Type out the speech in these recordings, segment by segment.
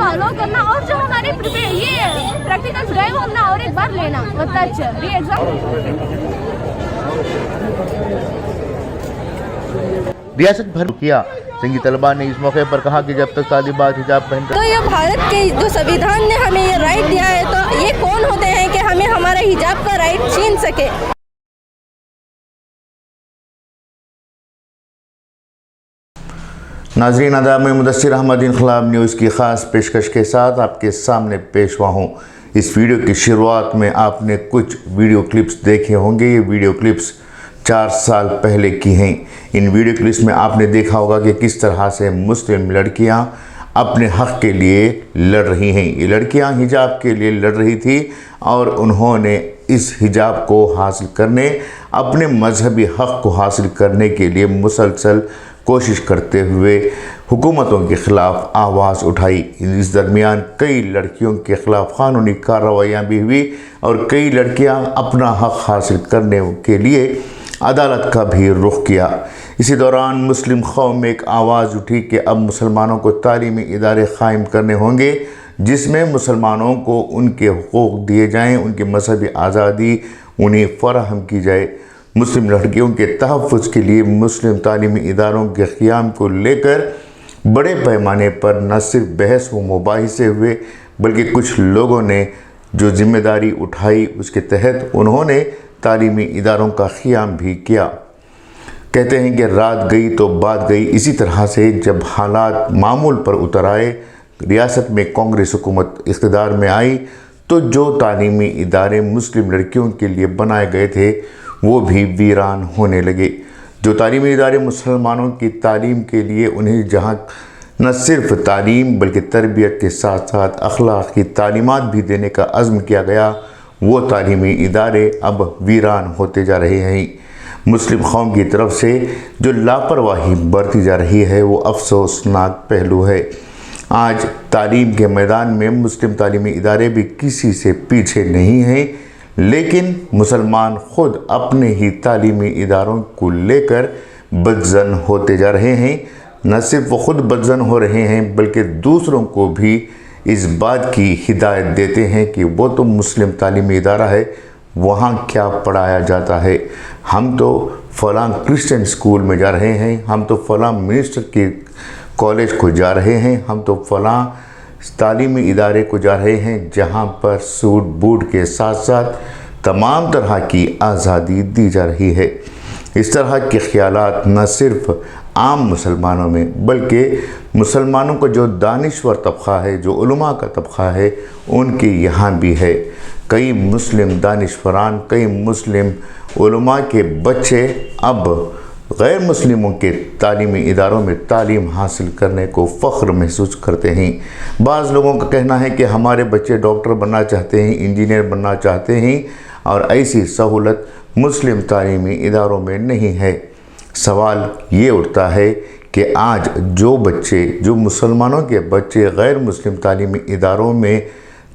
Allow करना और जो हमारे ये प्रैक्टिकल्स गए वो हमने और एक बार लेना री एग्जाम। रियासत भर किया संघी तलबा ने इस मौके पर कहा कि जब तक तालिबात हिजाब पहनकर तो ये भारत के जो संविधान ने हमें ये राइट दिया है, तो ये कौन होते हैं कि हमें हमारा हिजाब का राइट छीन सके। नाज़रीन, आदाब में मुदस्सिर अहमद इनकलाब न्यूज़ की ख़ास पेशकश के साथ आपके सामने पेश हुआ हूँ। इस वीडियो की शुरुआत में आपने कुछ वीडियो क्लिप्स देखे होंगे। ये वीडियो क्लिप्स 4 साल पहले की हैं। इन वीडियो क्लिप्स में आपने देखा होगा कि किस तरह से मुस्लिम लड़कियां अपने हक़ के लिए लड़ रही हैं। ये लड़कियां हिजाब के लिए लड़ रही थी और उन्होंने इस हिजाब को हासिल करने, अपने मजहबी हक़ को हासिल करने के लिए मुसलसल कोशिश करते हुए हुकूमतों के ख़िलाफ़ आवाज़ उठाई। इस दरमियान कई लड़कियों के ख़िलाफ़ क़ानूनी कार्रवाइयाँ भी हुई और कई लड़कियाँ अपना हक़ हासिल करने के लिए अदालत का भी रुख किया। इसी दौरान मुस्लिम कौम में एक आवाज़ उठी कि अब मुसलमानों को तालीमी इदारे क़ायम करने होंगे जिसमें मुसलमानों को उनके हुकूक़ दिए जाएँ, उनकी मजहबी आज़ादी उन्हें फ़राहम की जाए। मुस्लिम लड़कियों के तहफ़्फ़ुज़ के लिए मुस्लिम तालीमी इदारों के क़याम को लेकर बड़े पैमाने पर न सिर्फ बहस व मुबाहिसे हुए, बल्कि कुछ लोगों ने जो ज़िम्मेदारी उठाई उसके तहत उन्होंने तालीमी इदारों का क़याम भी किया। कहते हैं कि रात गई तो बात गई। इसी तरह से जब हालात मामूल पर उतर आए, रियासत में कांग्रेस हुकूमत इक़्तिदार में आई, तो जो तालीमी इदारे मुस्लिम लड़कियों के लिए बनाए गए थे वो भी वीरान होने लगे। जो तालीमी इदारे मुसलमानों की तालीम के लिए उन्हें जहाँ न सिर्फ तालीम बल्कि तरबियत के साथ साथ अखलाक की तालीमात भी देने का अज़्म किया गया, वो तालीमी इदारे अब वीरान होते जा रहे हैं। मुस्लिम कौम की तरफ से जो लापरवाही बरती जा रही है वो अफसोसनाक पहलू है। आज तालीम के मैदान में मुस्लिम तालीमी इदारे भी किसी से पीछे नहीं हैं, लेकिन मुसलमान ख़ुद अपने ही तालीमी इदारों को लेकर बदज़न होते जा रहे हैं। न सिर्फ वो ख़ुद बदज़न हो रहे हैं बल्कि दूसरों को भी इस बात की हिदायत देते हैं कि वो तो मुस्लिम तालीमी इदारा है, वहाँ क्या पढ़ाया जाता है। हम तो फ़लाँ क्रिश्चियन स्कूल में जा रहे हैं, हम तो फ़लाँ मिनिस्टर के कॉलेज को जा रहे हैं, हम तो फ़लाँ तालीमी इदारे को जा रहे हैं जहाँ पर सूट बूट के साथ साथ तमाम तरह की आज़ादी दी जा रही है। इस तरह के ख़यालात न सिर्फ आम मुसलमानों में बल्कि मुसलमानों को जो दानिश्वर तबक़ा है, जो उलमा का तबक़ा है, उनके यहाँ भी है। कई मुस्लिम दानिश्वरान, कई मुस्लिम उलमा के बच्चे अब गैर मुस्लिमों के तालीमी इदारों में तालीम हासिल करने को फ़ख्र महसूस करते हैं। बाज़ लोगों का कहना है कि हमारे बच्चे डॉक्टर बनना चाहते हैं, इंजीनियर बनना चाहते हैं और ऐसी सहूलत मुस्लिम तालीमी इदारों में नहीं है। सवाल ये उठता है कि आज जो बच्चे, जो मुसलमानों के बच्चे गैर मुस्लिम तालीमी इदारों में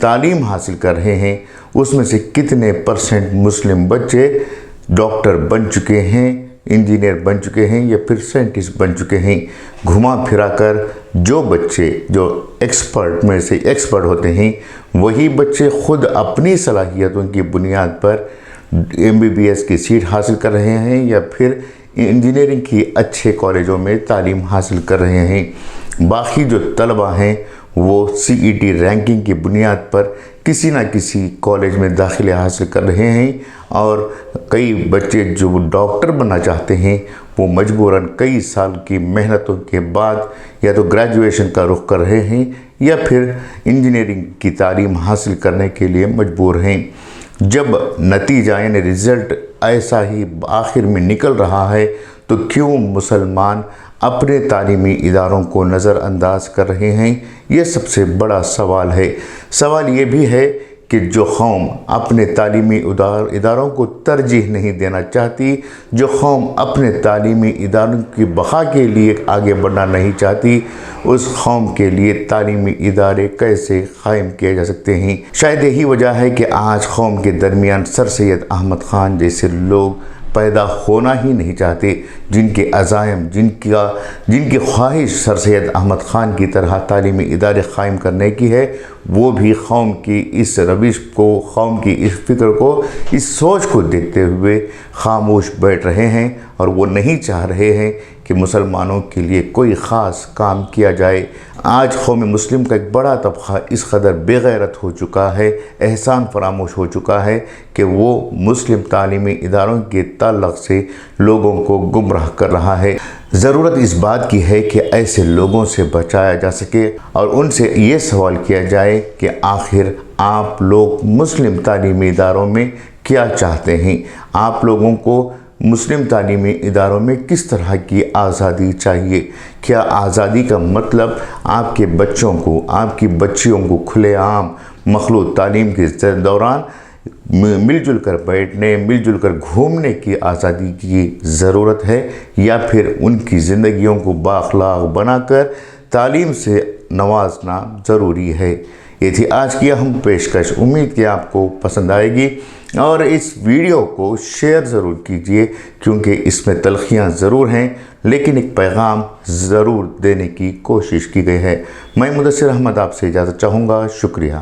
तालीम हासिल कर रहे हैं, उसमें से कितने % मुस्लिम बच्चे डॉक्टर बन चुके हैं, इंजीनियर बन चुके हैं या फिर साइंटिस्ट बन चुके हैं। घुमा फिरा कर जो बच्चे जो एक्सपर्ट में से एक्सपर्ट होते हैं, वही बच्चे ख़ुद अपनी सलाहियतों की बुनियाद पर MBBS की सीट हासिल कर रहे हैं या फिर इंजीनियरिंग की अच्छे कॉलेजों में तालीम हासिल कर रहे हैं। बाकी जो तलबा हैं वो CET रैंकिंग की बुनियाद पर किसी न किसी कॉलेज में दाखिले हासिल कर रहे हैं और कई बच्चे जो डॉक्टर बनना चाहते हैं वो मजबूरन कई साल की मेहनतों के बाद या तो ग्रेजुएशन का रुख कर रहे हैं या फिर इंजीनियरिंग की तालीम हासिल करने के लिए मजबूर हैं। जब नतीजा यानी रिज़ल्ट ऐसा ही आखिर में निकल रहा है तो क्यों मुसलमान अपने तालीमी इदारों को नज़रअंदाज कर रहे हैं? ये सबसे बड़ा सवाल है। सवाल ये भी है कि जो कौम अपने तालीमी इदारों को तरजीह नहीं देना चाहती, जो कौम अपने तालीमी इदारों की बक़ा के लिए आगे बढ़ना नहीं चाहती, उस कौम के लिए तालीमी इदारे कैसे क़ायम किए जा सकते हैं? शायद यही वजह है कि आज कौम के दरमियान सर सैयद अहमद ख़ान जैसे लोग पैदा होना ही नहीं चाहते, जिनके अज़ाइम, जिनकी ख्वाहिश सर सैयद अहमद ख़ान की तरह तालीमी इदारे क़ायम करने की है, वो भी कौम की इस रविश को, कौम की इस फ़िक्र को, इस सोच को देखते हुए खामोश बैठ रहे हैं और वो नहीं चाह रहे हैं कि मुसलमानों के लिए कोई ख़ास काम किया जाए। आज कौम मुस्लिम का एक बड़ा तबक़ा इस कदर बेगैरत हो चुका है, एहसान फरामोश हो चुका है कि वो मुस्लिम तालीमी इदारों के ताल्लुक़ से लोगों को गुमराह कर रहा है। ज़रूरत इस बात की है कि ऐसे लोगों से बचाया जा सके और उनसे ये सवाल किया जाए कि आखिर आप लोग मुस्लिम तालीमी इदारों में क्या चाहते हैं। आप लोगों को मुस्लिम तालीमी इदारों में किस तरह की आज़ादी चाहिए। क्या आज़ादी का मतलब आपके बच्चों को, आपकी बच्चियों को खुलेआम मखलूत तालीम के दौरान मिलजुल कर बैठने, मिलजुल कर घूमने की आज़ादी की ज़रूरत है, या फिर उनकी ज़िंदगियों को बाअखलाक बनाकर तालीम से नवाजना ज़रूरी है। ये थी आज की अहम पेशकश। उम्मीद कि आपको पसंद आएगी और इस वीडियो को शेयर ज़रूर कीजिए, क्योंकि इसमें तलखियाँ ज़रूर हैं लेकिन एक पैगाम ज़रूर देने की कोशिश की गई है। मैं मुदस्सिर अहमद आपसे इजाज़त चाहूँगा। शुक्रिया।